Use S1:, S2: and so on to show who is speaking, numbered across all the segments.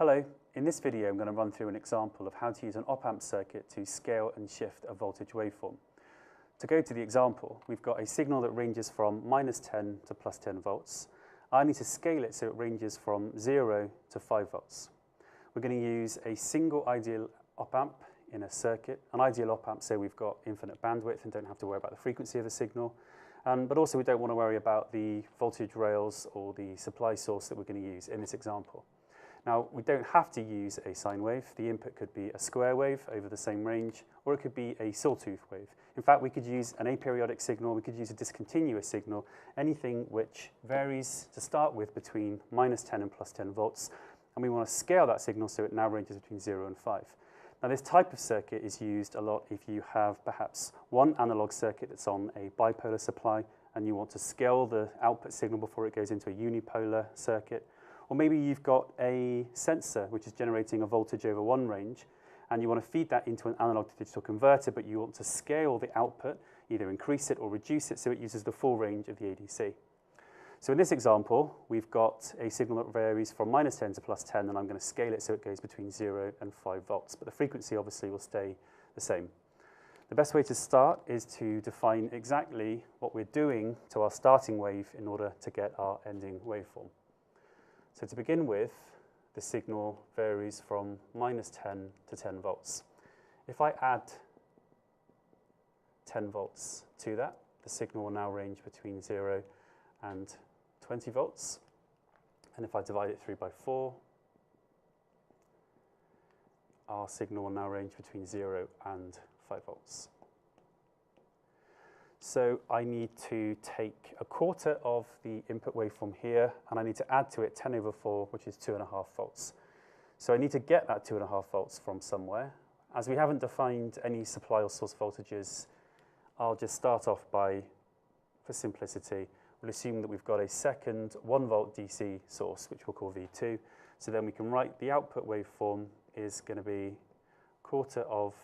S1: Hello, in this video I'm going to run through an example of how to use an op-amp circuit to scale and shift a voltage waveform. To go to the example, we've got a signal that ranges from -10 to +10 volts. I need to scale it so it ranges from 0 to 5 volts. We're going to use a single ideal op-amp in a circuit. An ideal op-amp, so we've got infinite bandwidth and don't have to worry about the frequency of the signal. But also we don't want to worry about the voltage rails or the supply source that we're going to use in this example. Now, we don't have to use a sine wave. The input could be a square wave over the same range, or it could be a sawtooth wave. In fact, we could use an aperiodic signal, we could use a discontinuous signal, anything which varies to start with between -10 and +10 volts, and we want to scale that signal so it now ranges between 0 and 5. Now, this type of circuit is used a lot if you have perhaps one analog circuit that's on a bipolar supply, and you want to scale the output signal before it goes into a unipolar circuit. Or maybe you've got a sensor which is generating a voltage over one range, and you want to feed that into an analog to digital converter, but you want to scale the output, either increase it or reduce it so it uses the full range of the ADC. So in this example, we've got a signal that varies from -10 to +10, and I'm going to scale it so it goes between 0 and 5 volts, but the frequency obviously will stay the same. The best way to start is to define exactly what we're doing to our starting wave in order to get our ending waveform. So to begin with, the signal varies from -10 to 10 volts. If I add 10 volts to that, the signal will now range between 0 and 20 volts. And if I divide it through by 4, our signal will now range between 0 and 5 volts. So I need to take a quarter of the input waveform here, and I need to add to it 10 over 4, which is 2.5 volts. So I need to get that 2.5 volts from somewhere. As we haven't defined any supply or source voltages, I'll just start off by, for simplicity, we'll assume that we've got a second 1 volt DC source, which we'll call V2. So then we can write the output waveform is going to be quarter of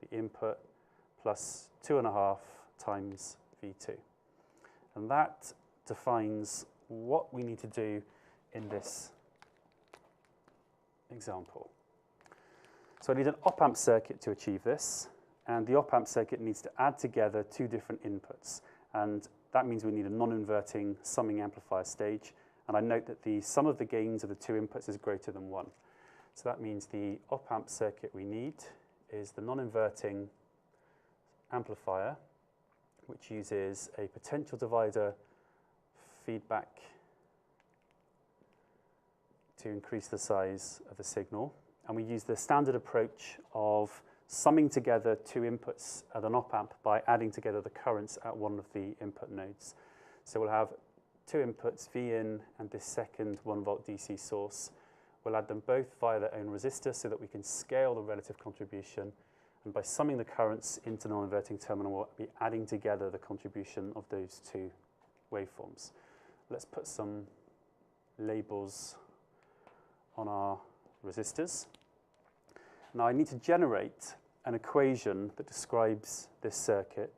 S1: the input plus 2.5 times V2. And that defines what we need to do in this example. So I need an op-amp circuit to achieve this, and the op-amp circuit needs to add together two different inputs, and that means we need a non-inverting summing amplifier stage, and I note that the sum of the gains of the two inputs is greater than 1. So that means the op-amp circuit we need is the non-inverting amplifier, which uses a potential divider feedback to increase the size of the signal. And we use the standard approach of summing together two inputs at an op-amp by adding together the currents at one of the input nodes. So we'll have two inputs, V in and this second 1 volt DC source. We'll add them both via their own resistor so that we can scale the relative contribution. And by summing the currents into the non-inverting terminal, we'll be adding together the contribution of those two waveforms. Let's put some labels on our resistors. Now I need to generate an equation that describes this circuit,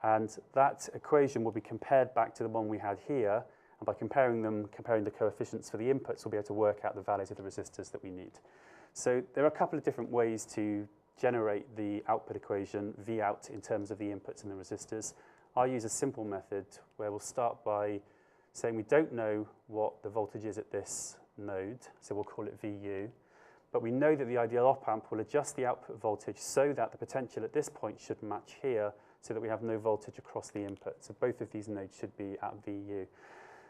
S1: and that equation will be compared back to the one we had here, and by comparing the coefficients for the inputs, we'll be able to work out the values of the resistors that we need. So there are a couple of different ways to generate the output equation, V out, in terms of the inputs and the resistors. I'll use a simple method where we'll start by saying we don't know what the voltage is at this node, so we'll call it VU. But we know that the ideal op-amp will adjust the output voltage so that the potential at this point should match here, so that we have no voltage across the input. So both of these nodes should be at VU.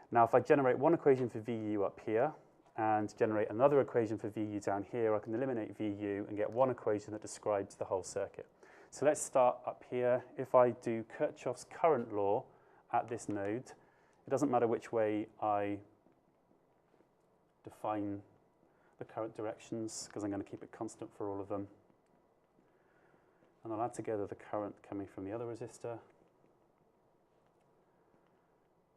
S1: Now, if I generate one equation for VU up here, and generate another equation for VU down here, I can eliminate VU and get one equation that describes the whole circuit. So let's start up here. If I do Kirchhoff's current law at this node, it doesn't matter which way I define the current directions, because I'm going to keep it constant for all of them. And I'll add together the current coming from the other resistor.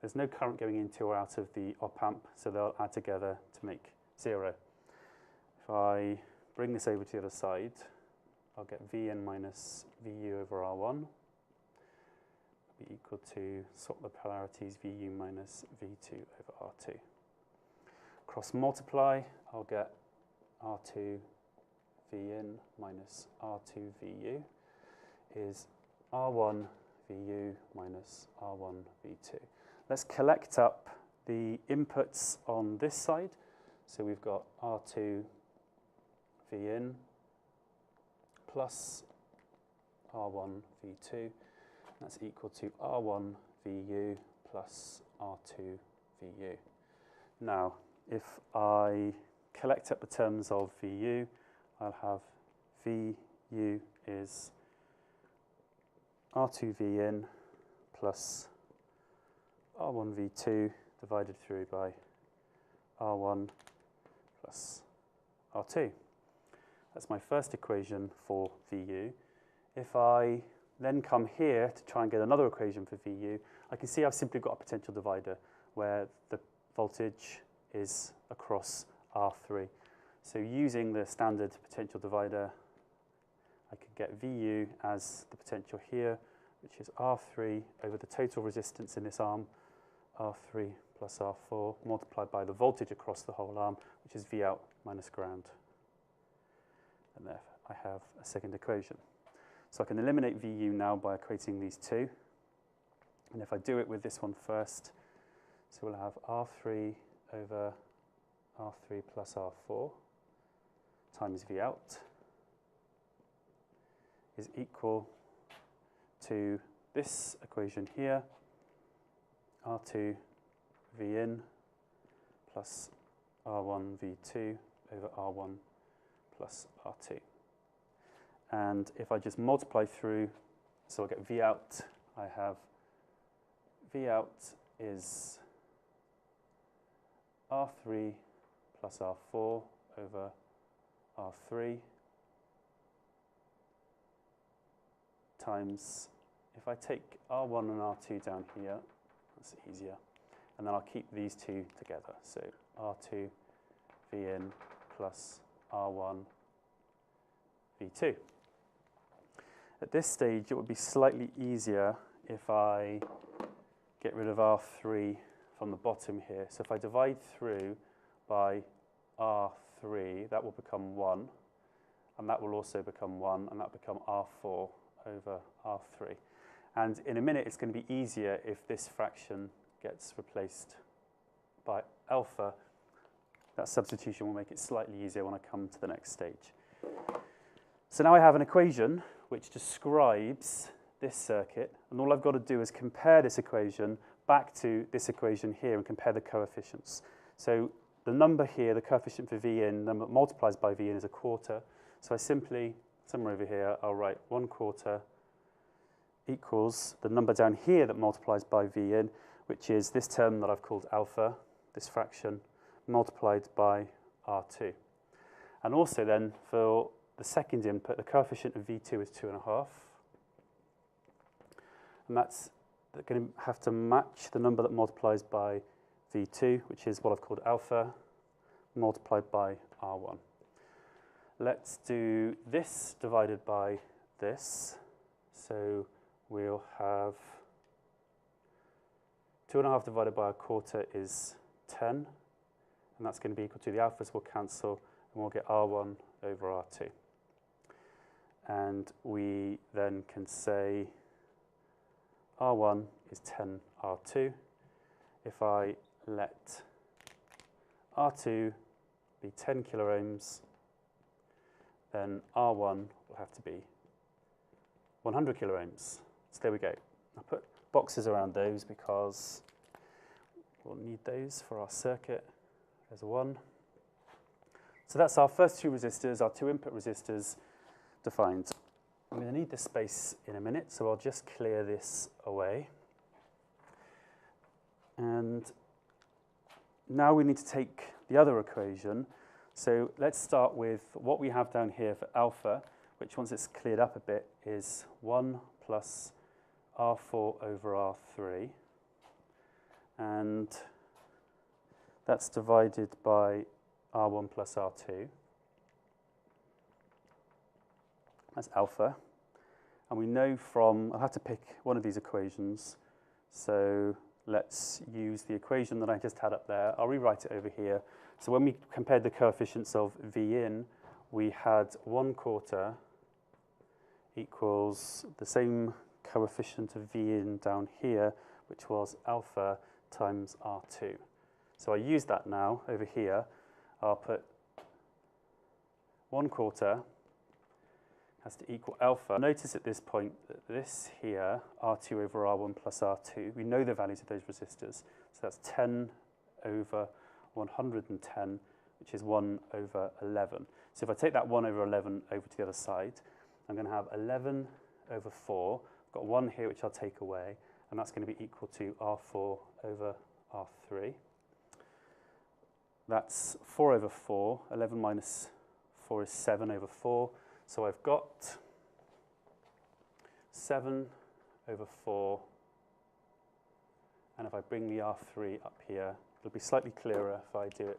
S1: There's no current going into or out of the op-amp, so they'll add together to make 0. If I bring this over to the other side, I'll get Vn minus Vu over R1 be equal to, swap the polarities, Vu minus V2 over R2. Cross multiply, I'll get R2 V in minus R2 VU is R1 VU minus R1 V2. Let's collect up the inputs on this side. So we've got R2 V in plus R1 V2. That's equal to R1 VU plus R2 VU. Now, if I collect up the terms of VU, I'll have VU is R2 V in plus R1 V2 divided through by R1 plus R2. That's my first equation for VU. If I then come here to try and get another equation for VU, I can see I've simply got a potential divider where the voltage is across R3. So using the standard potential divider, I could get VU as the potential here, which is R3 over the total resistance in this arm, R3 plus R4, multiplied by the voltage across the whole arm, which is V out minus ground. And there I have a second equation. So I can eliminate VU now by equating these two. And if I do it with this one first, so we'll have R3 over R3 plus R4 times V out is equal to this equation here, R2 V in plus R1 V2 over R1 plus R2. And if I just multiply through, so I'll get V out, I have V out is R3 plus R4 over R3 times, if I take R1 and R2 down here, that's easier, and then I'll keep these two together. So R2 V in plus R1 V2. At this stage, it would be slightly easier if I get rid of R3 from the bottom here. So if I divide through by R3, that will become 1, and that will also become 1, and that will become R4 over R3. And in a minute, it's going to be easier if this fraction gets replaced by alpha. That substitution will make it slightly easier when I come to the next stage. So now I have an equation which describes this circuit, and all I've got to do is compare this equation back to this equation here and compare the coefficients. So the number here, the coefficient for V in, the number that multiplies by V in is a quarter. So I simply, somewhere over here, I'll write 1/4 equals the number down here that multiplies by V in, which is this term that I've called alpha, this fraction, multiplied by R2. And also then, for the second input, the coefficient of V2 is 2.5. And that's going to have to match the number that multiplies by V2, which is what I've called alpha, multiplied by R1. Let's do this divided by this. So we'll have 2.5 divided by 1/4 is 10. And that's going to be equal to the alphas will cancel, and we'll get R1 over R2. And we then can say R1 is 10 R2. If I let R2 be 10 kilo ohms, then R1 will have to be 100 kilo ohms. So there we go. I'll put boxes around those because we'll need those for our circuit. There's a 1. So that's our first two resistors, our two input resistors defined. I'm going to need this space in a minute, so I'll just clear this away. And now we need to take the other equation. So let's start with what we have down here for alpha, which once it's cleared up a bit is 1 plus R4 over R3. And that's divided by R1 plus R2. That's alpha. And we know from, I'll have to pick one of these equations. So let's use the equation that I just had up there. I'll rewrite it over here. So when we compared the coefficients of V in, we had 1/4 equals the same coefficient of V in down here, which was alpha times R2. So I use that now over here. I'll put 1/4 has to equal alpha. Notice at this point that this here, R2 over R1 plus R2, we know the values of those resistors. So that's 10 over 110, which is 1 over 11. So if I take that 1 over 11 over to the other side, I'm going to have 11 over 4. I've got 1 here which I'll take away, and that's going to be equal to R4 over R3. That's 4 over 4. 11 minus 4 is 7 over 4. So I've got 7 over 4, and if I bring the R3 up here, it'll be slightly clearer if I do it.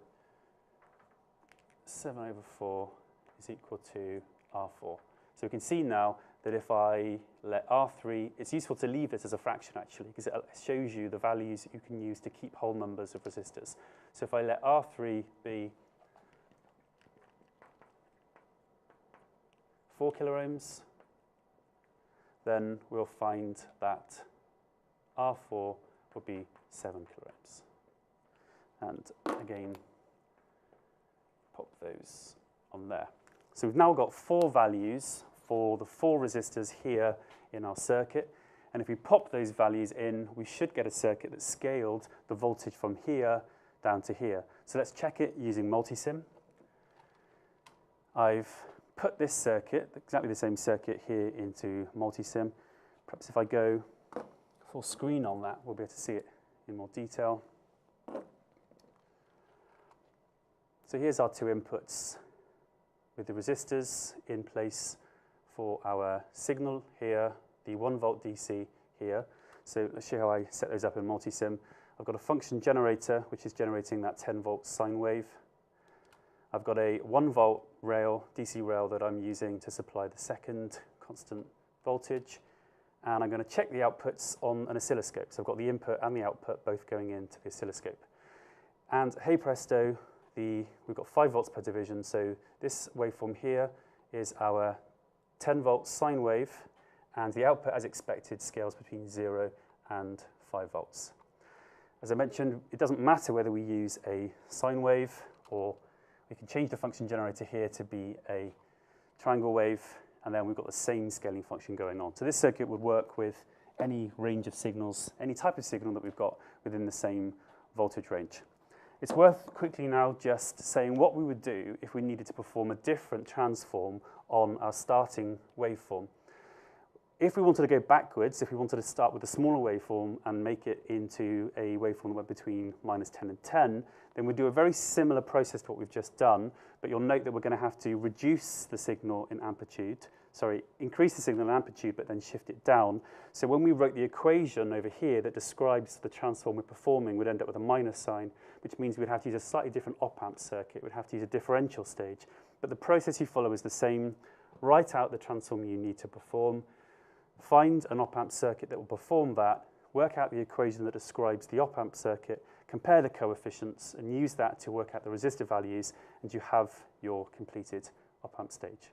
S1: 7 over 4 is equal to R4. So we can see now that if I let R3, it's useful to leave this as a fraction actually, because it shows you the values that you can use to keep whole numbers of resistors. So if I let R3 be 4 kiloohms, then we'll find that R4 would be 7 kiloohms. And again, pop those on there. So we've now got 4 values for the 4 resistors here in our circuit. And if we pop those values in, we should get a circuit that's scaled the voltage from here down to here. So let's check it using multisim. I've put this circuit, exactly the same circuit here, into multisim. Perhaps if I go full screen on that, we'll be able to see it in more detail. So here's our 2 inputs with the resistors in place for our signal here, the 1 volt DC here. So let's show how I set those up in multisim. I've got a function generator, which is generating that 10 volt sine wave. I've got a 1 volt rail, DC rail, that I'm using to supply the second constant voltage. And I'm going to check the outputs on an oscilloscope. So I've got the input and the output both going into the oscilloscope. And hey presto, we've got 5 volts per division. So this waveform here is our 10 volt sine wave. And the output, as expected, scales between 0 and 5 volts. As I mentioned, it doesn't matter whether we use a sine wave, or we can change the function generator here to be a triangle wave, and then we've got the same scaling function going on. So this circuit would work with any range of signals, any type of signal that we've got within the same voltage range. It's worth quickly now just saying what we would do if we needed to perform a different transform on our starting waveform. If we wanted to go backwards, if we wanted to start with a smaller waveform and make it into a waveform that went between -10 and 10, then we'd do a very similar process to what we've just done, but you'll note that we're going to have to reduce the signal in amplitude, increase the signal in amplitude, but then shift it down. So when we wrote the equation over here that describes the transform we're performing, we'd end up with a minus sign, which means we'd have to use a slightly different op-amp circuit. We'd have to use a differential stage. But the process you follow is the same. Write out the transform you need to perform, find an op-amp circuit that will perform that, work out the equation that describes the op-amp circuit, compare the coefficients, and use that to work out the resistor values, and you have your completed op-amp stage.